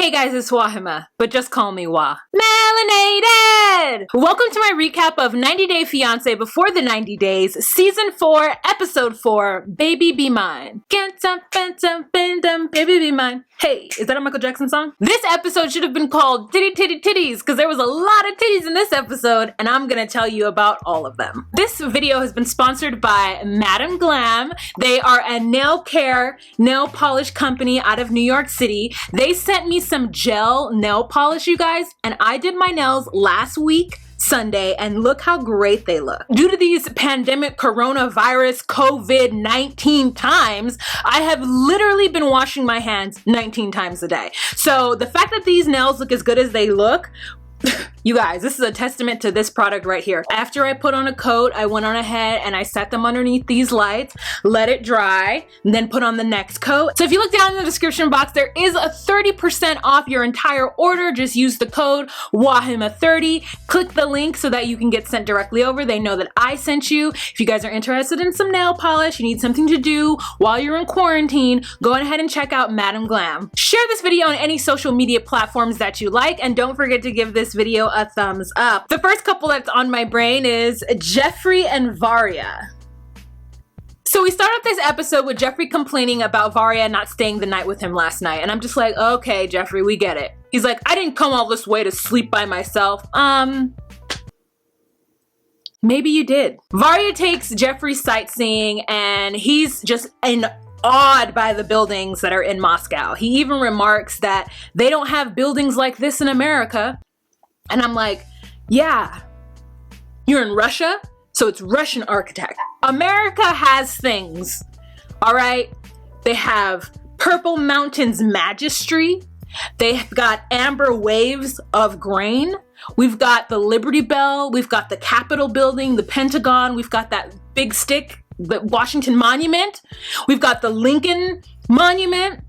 Hey guys, it's Wahima, but just call me Wah. Melanated! Welcome to my recap of 90 Day Fiancé Before the 90 Days, Season 4, Episode 4, Baby Be Mine. Get up, baby be mine. Hey, is that a Michael Jackson song? This episode should have been called Titty Titty Titties because there was a lot of titties in this episode and I'm gonna tell you about all of them. This video has been sponsored by Madam Glam. They are a nail polish company out of New York City. They sent me some gel nail polish, you guys, and I did my nails last week Sunday, and look how great they look. Due to these pandemic coronavirus COVID-19 times, I have literally been washing my hands 19 times a day. So the fact that these nails look as good as they look, you guys, this is a testament to this product right here. After I put on a coat, I went on ahead and I set them underneath these lights, let it dry, and then put on the next coat. So if you look down in the description box, there is a 30% off your entire order. Just use the code WAHIMA30. Click the link so that you can get sent directly over. They know that I sent you. If you guys are interested in some nail polish, you need something to do while you're in quarantine, go ahead and check out Madam Glam. Share this video on any social media platforms that you like, and don't forget to give this video a thumbs up. The first couple that's on my brain is Jeffrey and Varya. So we start off this episode with Jeffrey complaining about Varya not staying the night with him last night. And I'm just like, okay, Jeffrey, we get it. He's like, I didn't come all this way to sleep by myself. Maybe you did. Varya takes Jeffrey sightseeing and he's just awed by the buildings that are in Moscow. He even remarks that they don't have buildings like this in America. And I'm like, yeah, you're in Russia, so it's Russian architect. America has things, all right? They have Purple Mountains Magistry. They've got amber waves of grain. We've got the Liberty Bell. We've got the Capitol building, the Pentagon. We've got that big stick, the Washington Monument. We've got the Lincoln Monument.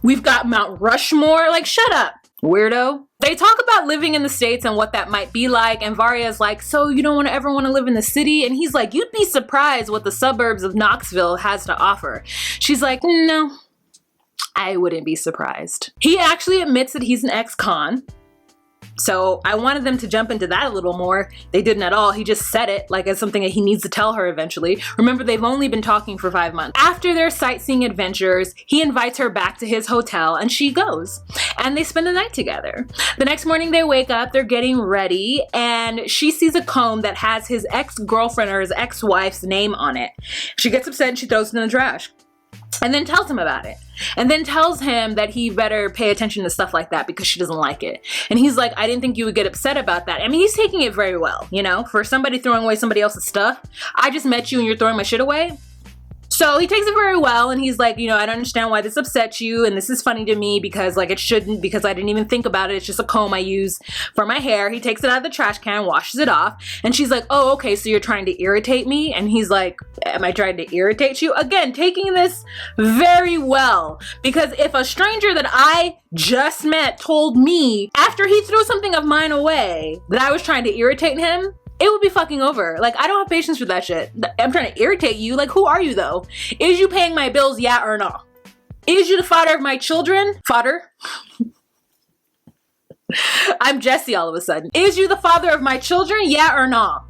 We've got Mount Rushmore. Like, shut up, weirdo. They talk about living in the States and what that might be like, and Varya's like, so you don't ever want to live in the city? And he's like, you'd be surprised what the suburbs of Knoxville has to offer. She's like, no, I wouldn't be surprised. He actually admits that he's an ex-con. So I wanted them to jump into that a little more. They didn't at all. He just said it like it's something that he needs to tell her eventually. Remember, they've only been talking for 5 months. After their sightseeing adventures, he invites her back to his hotel and she goes. And they spend the night together. The next morning they wake up, they're getting ready, and she sees a comb that has his ex-girlfriend or his ex-wife's name on it. She gets upset and she throws it in the trash. And then tells him about it. And then tells him that he better pay attention to stuff like that because she doesn't like it. And he's like, I didn't think you would get upset about that. I mean, he's taking it very well, you know? For somebody throwing away somebody else's stuff. I just met you and you're throwing my shit away. So he takes it very well, and he's like, you know, I don't understand why this upsets you, and this is funny to me because, like, it shouldn't, because I didn't even think about it. It's just a comb I use for my hair. He takes it out of the trash can, washes it off, and she's like, oh, okay, so you're trying to irritate me? And he's like, am I trying to irritate you? Again, taking this very well, because if a stranger that I just met told me after he threw something of mine away that I was trying to irritate him, it would be fucking over. Like, I don't have patience for that shit. I'm trying to irritate you. Like, who are you though? Is you paying my bills, yeah or no? Is you the father of my children? Fodder? I'm Jessie all of a sudden. Is you the father of my children, yeah or no?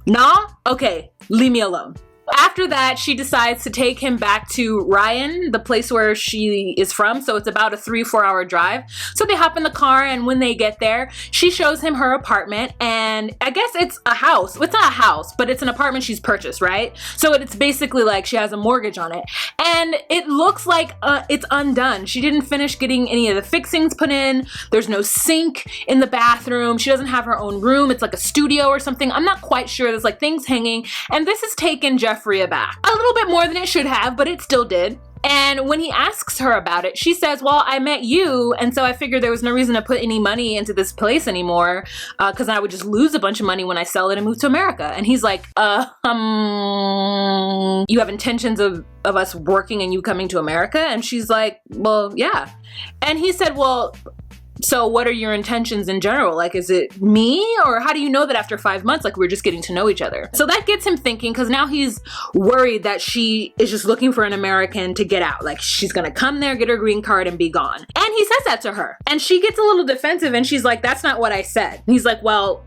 No? Okay, leave me alone. After that, she decides to take him back to Ryan, the place where she is from. So it's about a 3-4 hour drive. So they hop in the car, and when they get there, she shows him her apartment, and I guess it's a house. It's not a house, but it's an apartment she's purchased, right? So it's basically like she has a mortgage on it. And it looks like it's undone. She didn't finish getting any of the fixings put in. There's no sink in the bathroom. She doesn't have her own room. It's like a studio or something. I'm not quite sure. There's like things hanging, and this has taken Jeffrey aback. A little bit more than it should have, but it still did. And when he asks her about it, she says, well, I met you, and so I figured there was no reason to put any money into this place anymore, because I would just lose a bunch of money when I sell it and move to America. And he's like, you have intentions of us working and you coming to America? And she's like, well, yeah. And he said, well, So what are your intentions in general? Like, is it me? Or how do you know that after 5 months, like, we're just getting to know each other? So that gets him thinking, because now he's worried that she is just looking for an American to get out. Like, she's gonna come there, get her green card, and be gone. And he says that to her. And she gets a little defensive, and she's like, that's not what I said. And he's like, well,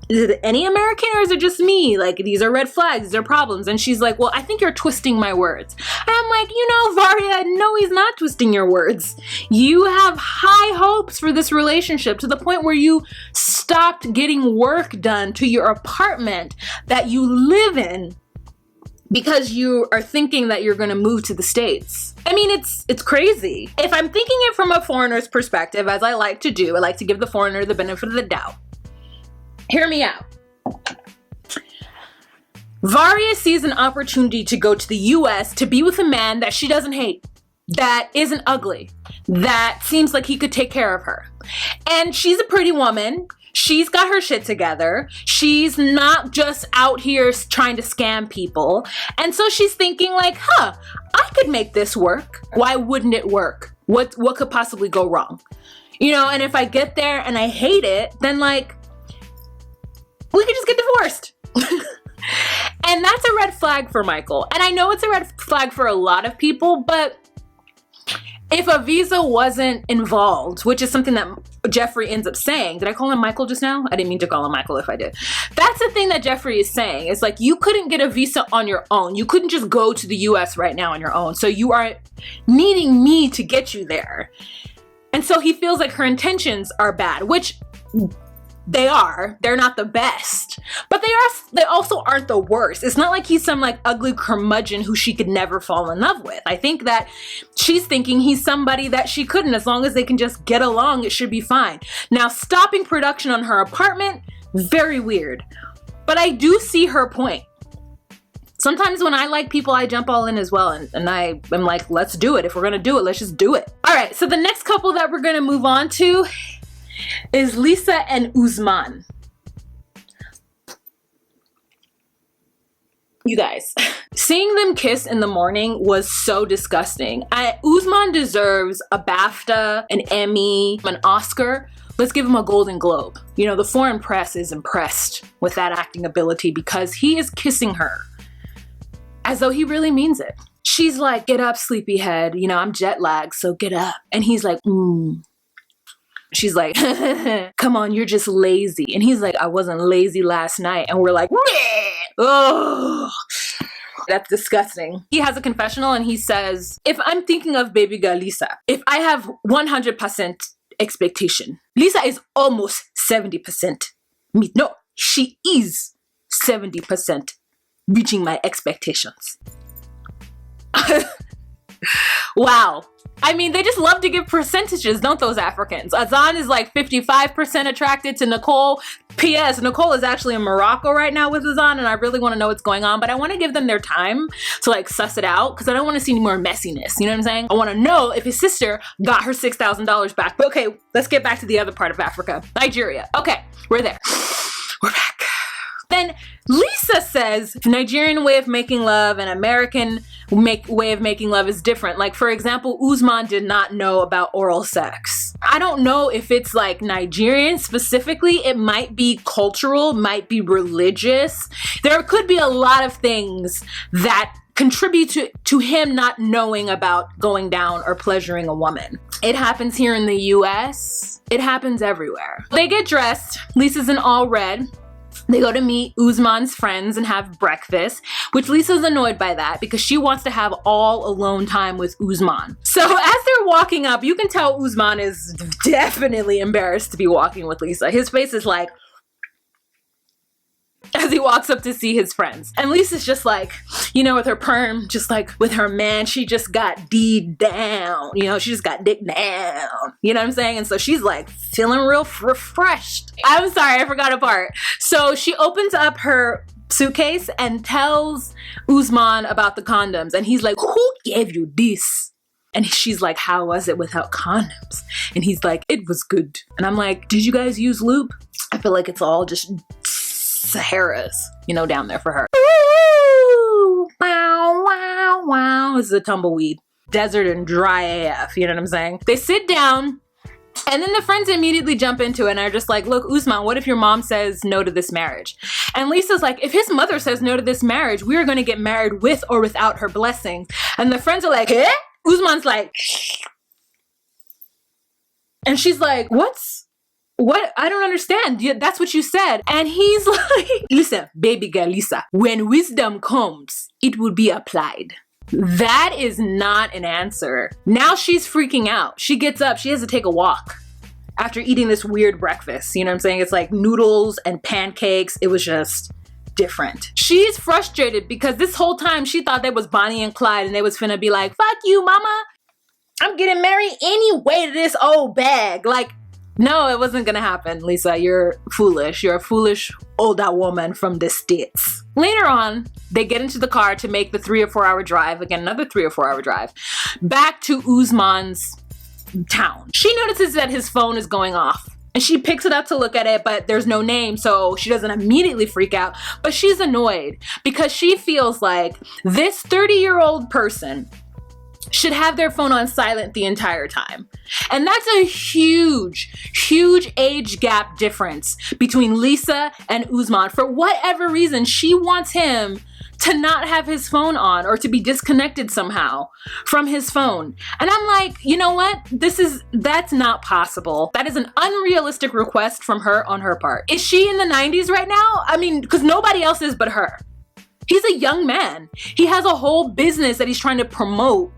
is it any American or is it just me? Like, these are red flags, these are problems. And she's like, well, I think you're twisting my words. And I'm like, you know, Varya, no, he's not twisting your words. You have high hopes for this relationship to the point where you stopped getting work done to your apartment that you live in because you are thinking that you're gonna move to the States. I mean, it's crazy. If I'm thinking it from a foreigner's perspective, as I like to do, I like to give the foreigner the benefit of the doubt. Hear me out. Varya sees an opportunity to go to the US to be with a man that she doesn't hate, that isn't ugly, that seems like he could take care of her. And she's a pretty woman. She's got her shit together. She's not just out here trying to scam people. And so she's thinking like, I could make this work. Why wouldn't it work? What could possibly go wrong? You know, and if I get there and I hate it, then like, we could just get divorced. And that's a red flag for Michael. And I know it's a red flag for a lot of people, but if a visa wasn't involved, which is something that Jeffrey ends up saying. Did I call him Michael just now? I didn't mean to call him Michael if I did. That's the thing that Jeffrey is saying. It's like, you couldn't get a visa on your own. You couldn't just go to the US right now on your own. So you are needing me to get you there. And so he feels like her intentions are bad, which they're not the best, but they also aren't the worst. It's not like he's some like ugly curmudgeon who she could never fall in love with. I think that she's thinking he's somebody that she couldn't. As long as they can just get along, it should be fine. Now, stopping production on her apartment, very weird, but I do see her point. Sometimes when I like people, I jump all in as well, and I am like, let's do it. If we're gonna do it, let's just do it. All right, so the next couple that we're gonna move on to is Lisa and Usman. You guys, seeing them kiss in the morning was so disgusting. Usman deserves a BAFTA, an Emmy, an Oscar. Let's give him a Golden Globe. You know, the foreign press is impressed with that acting ability because he is kissing her as though he really means it. She's like, get up, sleepyhead. You know, I'm jet lagged, so get up. And he's like, She's like, come on, you're just lazy. And he's like, I wasn't lazy last night. And we're like, oh, that's disgusting. He has a confessional and he says, if I'm thinking of baby girl Lisa, if I have 100% expectation, Lisa is almost 70% me. No, she is 70% reaching my expectations. Wow. I mean, they just love to give percentages, don't those Africans? Azan is like 55% attracted to Nicole. P.S. Nicole is actually in Morocco right now with Azan, and I really want to know what's going on, but I want to give them their time to like suss it out because I don't want to see any more messiness. You know what I'm saying? I want to know if his sister got her $6,000 back. But okay, let's get back to the other part of Africa. Nigeria. Okay, we're there. We're back. Then Lisa says Nigerian way of making love and American way of making love is different. Like, for example, Usman did not know about oral sex. I don't know if it's like Nigerian specifically. It might be cultural, might be religious. There could be a lot of things that contribute to him not knowing about going down or pleasuring a woman. It happens here in the US. It happens everywhere. They get dressed. Lisa's in all red. They go to meet Usman's friends and have breakfast, which Lisa's annoyed by that because she wants to have all alone time with Usman. So as they're walking up, you can tell Usman is definitely embarrassed to be walking with Lisa. His face is like, as he walks up to see his friends. And Lisa's just like, you know, with her perm, just like with her man, she just got D down. You know, she just got dick down. You know what I'm saying? And so she's like feeling real refreshed. I'm sorry, I forgot a part. So she opens up her suitcase and tells Usman about the condoms. And he's like, who gave you this? And she's like, how was it without condoms? And he's like, it was good. And I'm like, did you guys use lube? I feel like it's all just Sahara's, you know, down there for her. Ooh, wow, wow, wow. This is a tumbleweed. Desert and dry AF, you know what I'm saying? They sit down And then the friends immediately jump into it and are just like, look, Usman, what if your mom says no to this marriage? And Lisa's like, if his mother says no to this marriage, we are going to get married with or without her blessing. And the friends are like, eh? Usman's like, and she's like, what? I don't understand. That's what you said. And he's like, listen, baby girl Lisa, when wisdom comes, it will be applied. That is not an answer. Now she's freaking out. She gets up. She has to take a walk after eating this weird breakfast. You know what I'm saying? It's like noodles and pancakes. It was just different. She's frustrated because this whole time she thought they was Bonnie and Clyde and they was finna be like, fuck you, mama. I'm getting married anyway to this old bag. Like, no, it wasn't gonna happen, Lisa. You're foolish. You're a foolish older woman from the States. Later on, they get into the car to make the 3 or 4 hour drive, again, another 3 or 4 hour drive, back to Usman's town. She notices that his phone is going off and she picks it up to look at it, but there's no name, so she doesn't immediately freak out, but she's annoyed because she feels like this 30-year-old person should have their phone on silent the entire time. And that's a huge, huge age gap difference between Lisa and Usman. For whatever reason, she wants him to not have his phone on or to be disconnected somehow from his phone. And I'm like, you know what? That's not possible. That is an unrealistic request from her on her part. Is she in the 90s right now? I mean, because nobody else is but her. He's a young man. He has a whole business that he's trying to promote.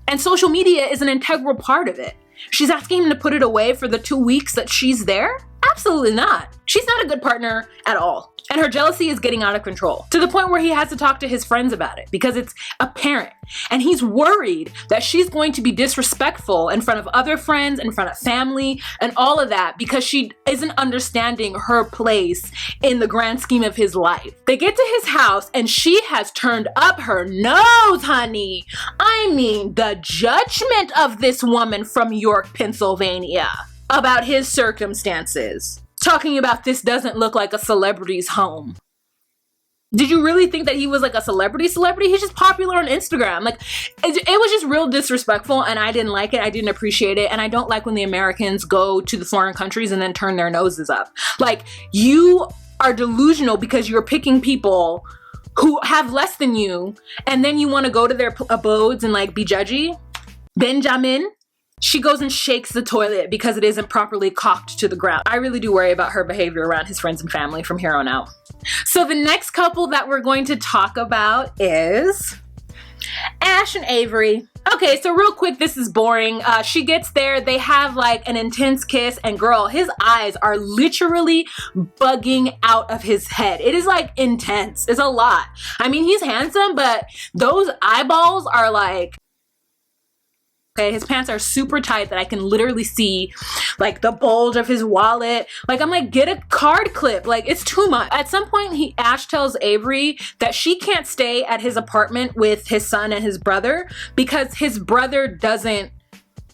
And social media is an integral part of it. She's asking him to put it away for the 2 weeks that she's there? Absolutely not. She's not a good partner at all. And her jealousy is getting out of control to the point where he has to talk to his friends about it because it's apparent. And he's worried that she's going to be disrespectful in front of other friends, in front of family, and all of that because she isn't understanding her place in the grand scheme of his life. They get to his house and she has turned up her nose, honey. I mean, the judgment of this woman from York, Pennsylvania about his circumstances. Talking about this doesn't look like a celebrity's home. Did you really think that he was like a celebrity? He's just popular on Instagram. Like, it was just real disrespectful and I didn't like it. I didn't appreciate it. And I don't like when the Americans go to the foreign countries and then turn their noses up. Like, you are delusional because you're picking people who have less than you and then you want to go to their abodes and like be judgy. Benjamin. She goes and shakes the toilet because it isn't properly cocked to the ground. I really do worry about her behavior around his friends and family from here on out. So the next couple that we're going to talk about is Ashe and Avery. Okay, so real quick, this is boring. She gets there, they have like an intense kiss, and girl, his eyes are literally bugging out of his head. It is like intense. It's a lot. I mean, he's handsome, but those eyeballs are like, okay, his pants are super tight that I can literally see like the bulge of his wallet. Like, I'm like, get a card clip. Like, it's too much. At some point, Ashe tells Avery that she can't stay at his apartment with his son and his brother because his brother doesn't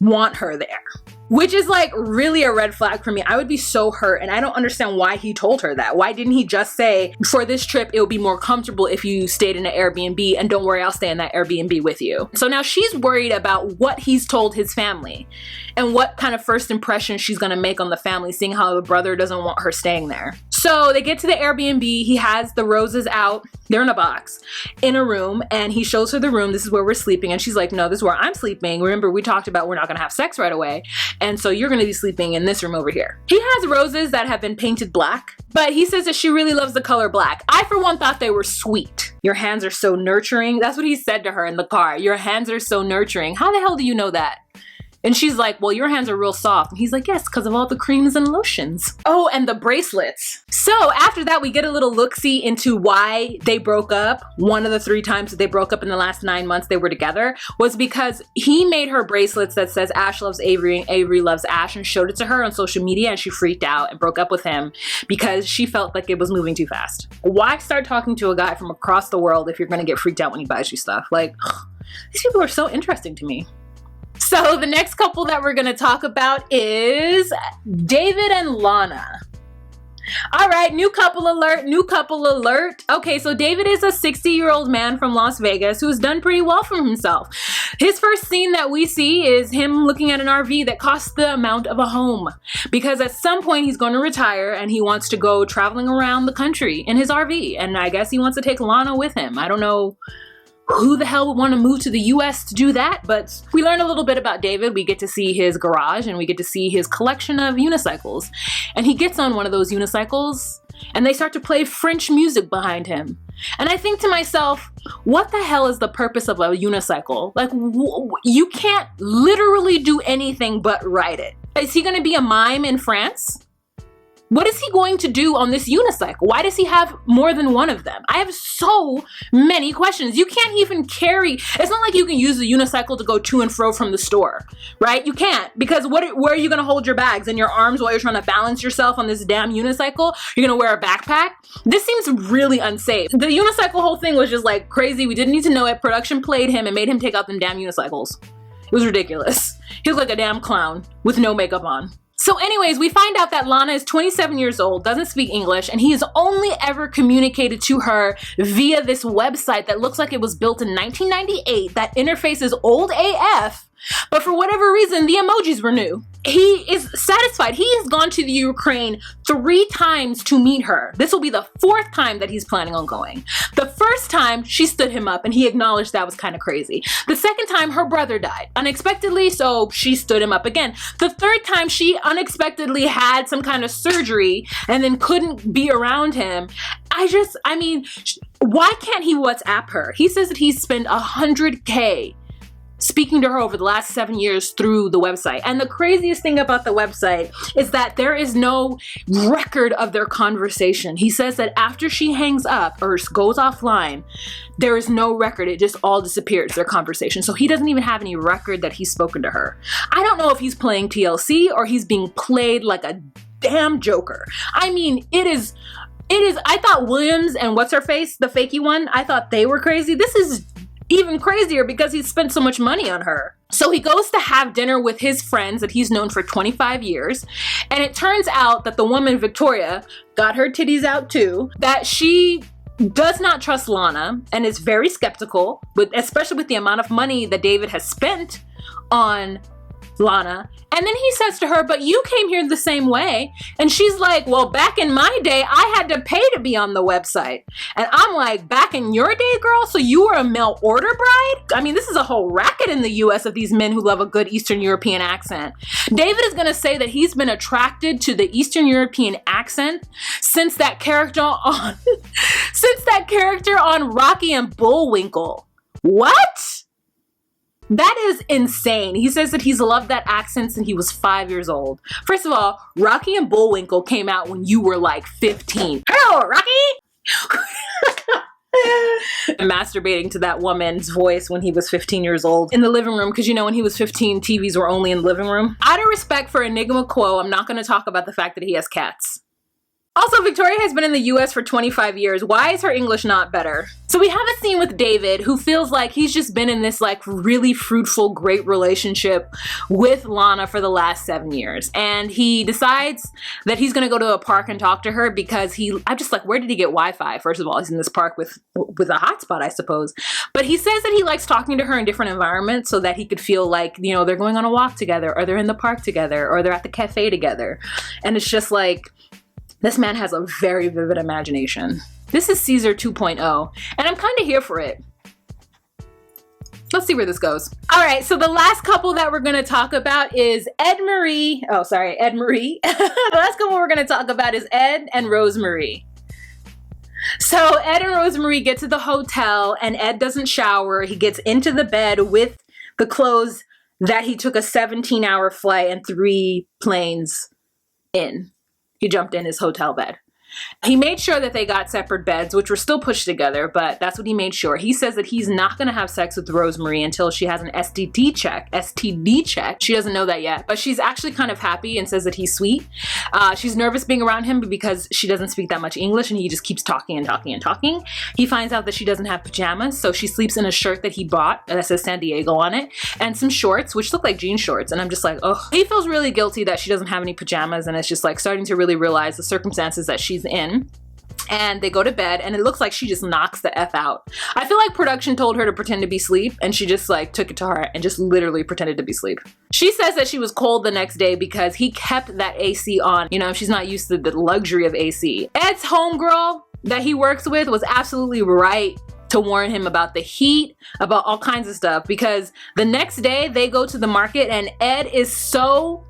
want her there. Which is like really a red flag for me. I would be so hurt and I don't understand why he told her that. Why didn't he just say, for this trip, it would be more comfortable if you stayed in an Airbnb and don't worry, I'll stay in that Airbnb with you. So now she's worried about what he's told his family and what kind of first impression she's gonna make on the family, seeing how the brother doesn't want her staying there. So they get to the Airbnb, he has the roses out, they're in a box, in a room, and he shows her the room, this is where we're sleeping, and she's like, no, this is where I'm sleeping. Remember, we talked about we're not gonna have sex right away, and so you're gonna be sleeping in this room over here. He has roses that have been painted black, but he says that she really loves the color black. I, for one, thought they were sweet. Your hands are so nurturing. That's what he said to her in the car. Your hands are so nurturing. How the hell do you know that? And she's like, well, your hands are real soft. And he's like, yes, because of all the creams and lotions. Oh, and the bracelets. So after that, we get a little look-see into why they broke up. One of the 3 times that they broke up in the last 9 months they were together was because he made her bracelets that says Ashe loves Avery and Avery loves Ashe and showed it to her on social media, and she freaked out and broke up with him because she felt like it was moving too fast. Why start talking to a guy from across the world if you're gonna get freaked out when he buys you stuff? Like, these people are so interesting to me. So the next couple that we're gonna talk about is David and Lana. All right, new couple alert, new couple alert. Okay, so David is a 60-year-old man from Las Vegas who's done pretty well for himself. His first scene that we see is him looking at an RV that costs the amount of a home, because at some point he's going to retire and he wants to go traveling around the country in his RV, and I guess he wants to take Lana with him. I don't know who the hell would want to move to the US to do that, but we learn a little bit about David. We get to see his garage and we get to see his collection of unicycles. And he gets on one of those unicycles and they start to play French music behind him. And I think to myself, what the hell is the purpose of a unicycle? Like, you can't literally do anything but ride it. Is he gonna be a mime in France? What is he going to do on this unicycle? Why does he have more than one of them? I have so many questions. You can't even carry, it's not like you can use the unicycle to go to and fro from the store, right? You can't, because where are you gonna hold your bags? In your arms while you're trying to balance yourself on this damn unicycle? You're gonna wear a backpack? This seems really unsafe. The unicycle whole thing was just like crazy. We didn't need to know it. Production played him and made him take out them damn unicycles. It was ridiculous. He was like a damn clown with no makeup on. So anyways, we find out that Lana is 27 years old, doesn't speak English, and he has only ever communicated to her via this website that looks like it was built in 1998. That interface is old AF, but for whatever reason, the emojis were new. He is satisfied. He has gone to the Ukraine 3 times to meet her. This will be the 4th time that he's planning on going. The first time, she stood him up and he acknowledged that was kind of crazy. The second time, her brother died unexpectedly, so she stood him up again. The third time, she unexpectedly had some kind of surgery and then couldn't be around him. I mean, why can't he WhatsApp her? He says that he's spent $100K speaking to her over the last 7 years through the website. And the craziest thing about the website is that there is no record of their conversation. He says that after she hangs up or goes offline, there is no record. It just all disappears, their conversation. So he doesn't even have any record that he's spoken to her. I don't know if he's playing TLC or he's being played like a damn joker. I mean, it is, I thought Williams and what's her face, the fakey one, I thought they were crazy. This is even crazier because he spent so much money on her. So he goes to have dinner with his friends that he's known for 25 years. And it turns out that the woman, Victoria, got her titties out too, that she does not trust Lana and is very skeptical, especially with the amount of money that David has spent on Lana. And then he says to her, but you came here the same way. And she's like, well, back in my day, I had to pay to be on the website. And I'm like, back in your day, girl? So you were a mail order bride? I mean, this is a whole racket in the US of these men who love a good Eastern European accent. David is gonna say that he's been attracted to the Eastern European accent since that character on, Rocky and Bullwinkle. What? That is insane. He says that he's loved that accent since he was 5 years old. First of all, Rocky and Bullwinkle came out when you were like 15. Hello, Rocky! Masturbating to that woman's voice when he was 15 years old in the living room, because you know when he was 15, TVs were only in the living room. Out of respect for Enigma Quo, I'm not going to talk about the fact that he has cats. Also, Victoria has been in the US for 25 years. Why is her English not better? So we have a scene with David who feels like he's just been in this like really fruitful, great relationship with Lana for the last 7 years. And he decides that he's gonna go to a park and talk to her because I'm just like, where did he get Wi-Fi? First of all, he's in this park with a hotspot, I suppose. But he says that he likes talking to her in different environments so that he could feel like, you know, they're going on a walk together, or they're in the park together, or they're at the cafe together. And it's just like, this man has a very vivid imagination. This is Caesar 2.0, and I'm kind of here for it. Let's see where this goes. All right, so the last couple that we're gonna talk about is Ed Marie. The last couple we're gonna talk about is Ed and Rosemary. So Ed and Rosemary get to the hotel, and Ed doesn't shower. He gets into the bed with the clothes that he took a 17-hour flight and 3 planes in. He jumped in his hotel bed. He made sure that they got separate beds, which were still pushed together, but that's what he made sure. He says that he's not gonna have sex with Rosemary until she has an STD check. She doesn't know that yet, but she's actually kind of happy and says that he's sweet. She's nervous being around him because she doesn't speak that much English and he just keeps talking and talking and talking. He finds out that she doesn't have pajamas, so she sleeps in a shirt that he bought that says San Diego on it, and some shorts, which look like jean shorts, and I'm just like, oh. He feels really guilty that she doesn't have any pajamas, and it's just like starting to really realize the circumstances that she's in. And they go to bed and it looks like she just knocks the F out. I feel like production told her to pretend to be asleep and she just like took it to heart and just literally pretended to be asleep. She says that she was cold the next day because he kept that AC on. You know, she's not used to the luxury of AC. Ed's homegirl that he works with was absolutely right to warn him about the heat, about all kinds of stuff, because the next day they go to the market and Ed is so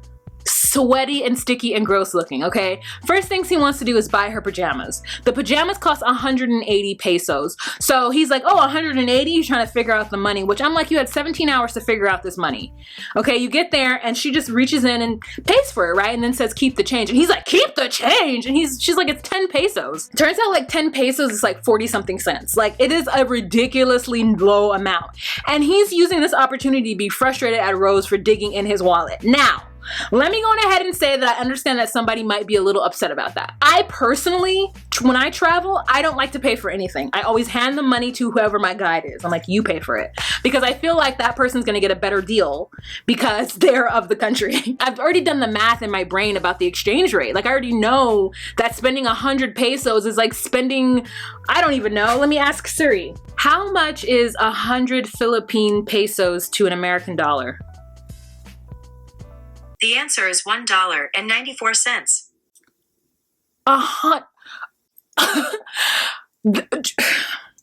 sweaty and sticky and gross looking, okay? First things he wants to do is buy her pajamas. The pajamas cost 180 pesos. So he's like, oh, 180? You're trying to figure out the money, which I'm like, you had 17 hours to figure out this money. Okay, you get there and she just reaches in and pays for it, right? And then says, keep the change. And he's like, keep the change? And she's like, it's 10 pesos. Turns out like 10 pesos is like 40 something cents. Like it is a ridiculously low amount. And he's using this opportunity to be frustrated at Rose for digging in his wallet. Now, let me go ahead and say that I understand that somebody might be a little upset about that. I personally, when I travel, I don't like to pay for anything. I always hand the money to whoever my guide is. I'm like, you pay for it. Because I feel like that person's gonna get a better deal because they're of the country. I've already done the math in my brain about the exchange rate. Like I already know that spending 100 pesos is like spending, I don't even know. Let me ask Siri. How much is 100 Philippine pesos to an American dollar? The answer is $1.94.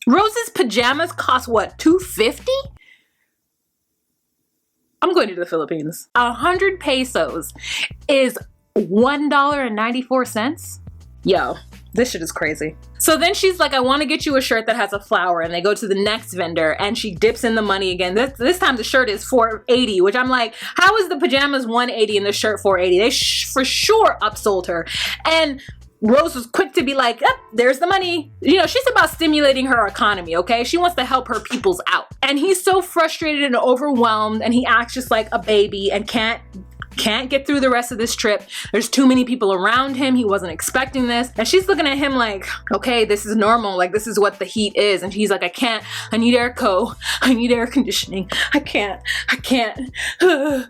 Rose's pajamas cost what, $2.50? I'm going to the Philippines. 100 pesos is $1.94? Yo, this shit is crazy. So then she's like, I want to get you a shirt that has a flower, and they go to the next vendor and she dips in the money again. This time the shirt is $4.80, which I'm like, how is the pajamas $1.80 and the shirt $4.80? They for sure upsold her. And Rose was quick to be like, yep, there's the money. You know, she's about stimulating her economy, okay? She wants to help her peoples out. And he's so frustrated and overwhelmed, and he acts just like a baby and can't get through the rest of this trip. There's too many people around him. He wasn't expecting this. And she's looking at him like, okay, this is normal. Like, this is what the heat is. And he's like, I can't. I need airco. I need air conditioning. I can't. And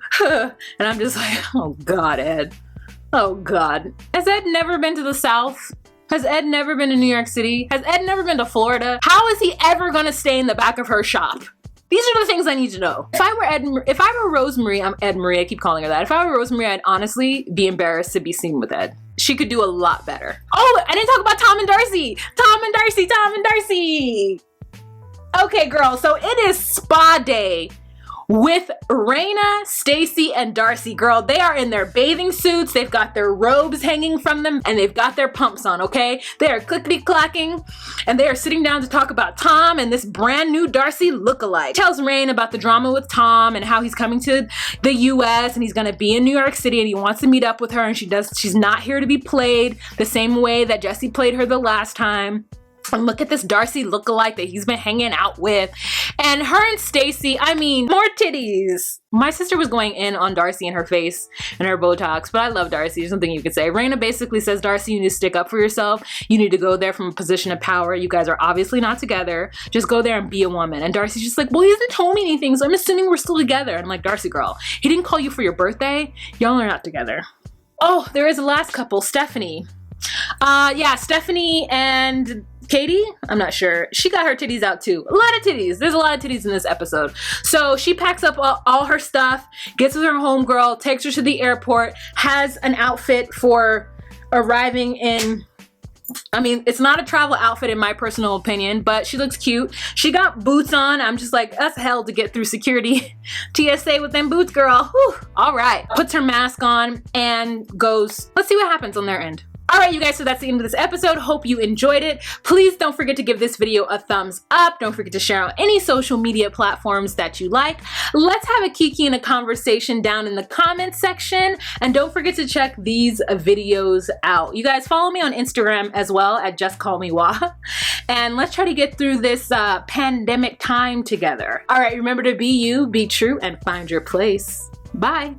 I'm just like, oh God, Ed. Oh God. Has Ed never been to the South? Has Ed never been to New York City? Has Ed never been to Florida? How is he ever gonna stay in the back of her shop? These are the things I need to know. If I were Rosemary, I'm Ed Marie, I keep calling her that. If I were Rosemary, I'd honestly be embarrassed to be seen with Ed. She could do a lot better. Oh, I didn't talk about Tom and Darcy. Tom and Darcy. Okay, girl, so it is spa day with Raina, Stacy, and Darcy. Girl, they are in their bathing suits. They've got their robes hanging from them, and they've got their pumps on, okay? They are clickety-clacking, and they are sitting down to talk about Tom and this brand new Darcy lookalike. Tells Rain about the drama with Tom and how he's coming to the US and he's gonna be in New York City and he wants to meet up with her, and she's not here to be played the same way that Jesse played her the last time. And look at this Darcy lookalike that he's been hanging out with. And her and Stacy, I mean, more titties. My sister was going in on Darcy and her face and her Botox, but I love Darcy. There's something you could say. Raina basically says, Darcy, you need to stick up for yourself. You need to go there from a position of power. You guys are obviously not together. Just go there and be a woman. And Darcy's just like, well, he hasn't told me anything, so I'm assuming we're still together. And I'm like, Darcy, girl, he didn't call you for your birthday. Y'all are not together. Oh, there is a last couple, Stephanie. Yeah, Stephanie and Katie? I'm not sure. She got her titties out too. A lot of titties. There's a lot of titties in this episode. So she packs up all her stuff, gets with her homegirl, takes her to the airport, has an outfit for arriving in, I mean, it's not a travel outfit in my personal opinion, but she looks cute. She got boots on. I'm just like, that's hell to get through security. TSA with them boots, girl. Whew. All right. Puts her mask on and goes, let's see what happens on their end. All right, you guys, so that's the end of this episode. Hope you enjoyed it. Please don't forget to give this video a thumbs up. Don't forget to share on any social media platforms that you like. Let's have a kiki and a conversation down in the comments section. And don't forget to check these videos out. You guys follow me on Instagram as well at Just Call Me Wa. And let's try to get through this pandemic time together. All right, remember to be you, be true, and find your place. Bye.